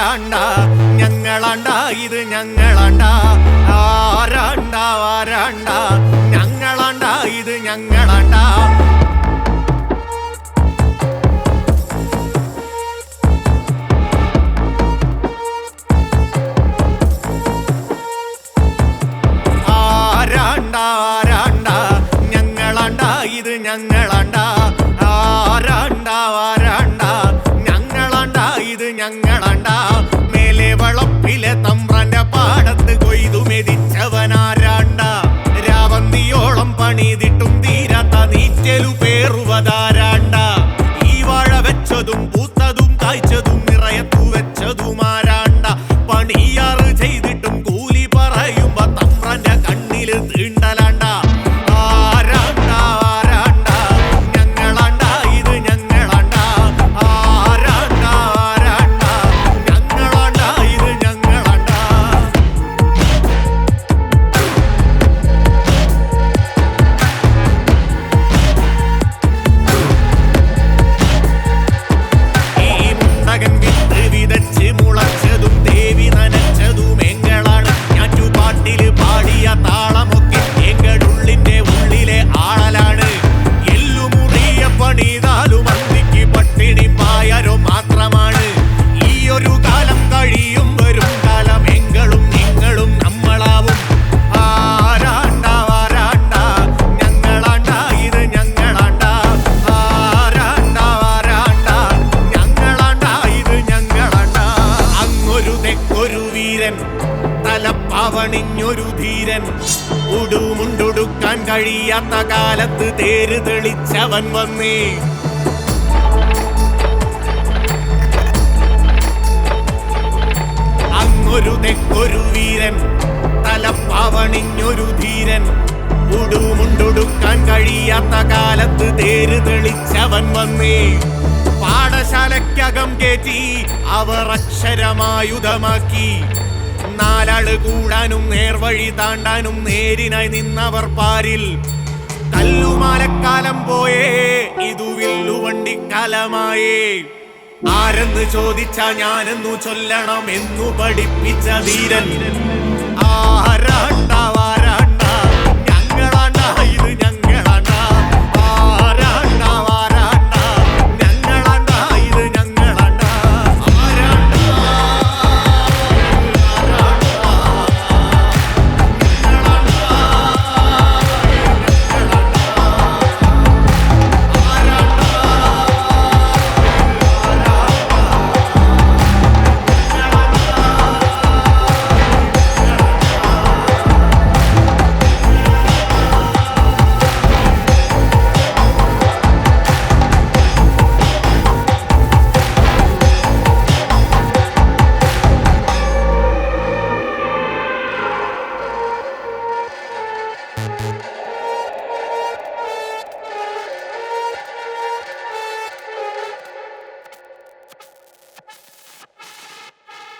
ആരാണ്ട ഞങ്ങളാണ്ട ഇത് ഞങ്ങളാണ്ട ആരാണ്ട ആരാണ്ട ഞങ്ങളാണ്ട ഇത് ഞങ്ങളാണ്ട ആരാണ്ട ആരാണ്ട ഞങ്ങളാണ്ട ഇത് ഞങ്ങളാണ്ട ആരാണ്ട ആരാണ്ട ഞങ്ങളാണ്ട ഇത് ഞങ്ങളാണ്ട മേലെ വളപ്പിലെ തമ്പ്രാന്റെ പാടത്ത് കൊയ്തു മെതിച്ചവനാരാണ്ട രാവന്തിയോളം പണിതിട്ടും തീരാത്ത നീറ്റലു പേറുവതാരാണ്ട ഈ വാഴ വെച്ചതും പൂത്തതും കായ്ച്ചതും നിറയത്തു വെച്ചതുമാരാണ്ട പണിയാറ് ചെയ്തിട്ടും കൂലി പറയുമ്പോ തമ്പ്രാന്റെ കണ്ണില് തീണ്ടലാണ്ട തലപ്പാവണിഞ്ഞൊരു ധീരൻ ഉടുമുണ്ടുടുക്കാൻ കഴിയാത്ത കാലത്ത് തേര് തെളിച്ചവൻ വന്നേ അങ്ങൊരു തെക്കൊരു വീരൻ തലപ്പാവണിഞ്ഞൊരു ധീരൻ ഉടുമുണ്ടുടുക്കാൻ കഴിയാത്ത കാലത്ത് തേര് തെളിച്ചവൻ വന്നേ പാഠശാലയ്ക്കകം കയറ്റി അവർ അക്ഷരമായുധമാക്കി നാലാള് കൂടാനും നേർവഴി താണ്ടാനും നേരിനായി നിന്നവർ പാരിൽ കല്ലുമാലക്കാലം പോയേ ഇതു വില്ലുവണ്ടിക്കാലമായേ ആരെന്ന് ചോദിച്ചാ ഞാനെന്നു ചൊല്ലണം എന്നു പഠിപ്പിച്ച ധീരൻ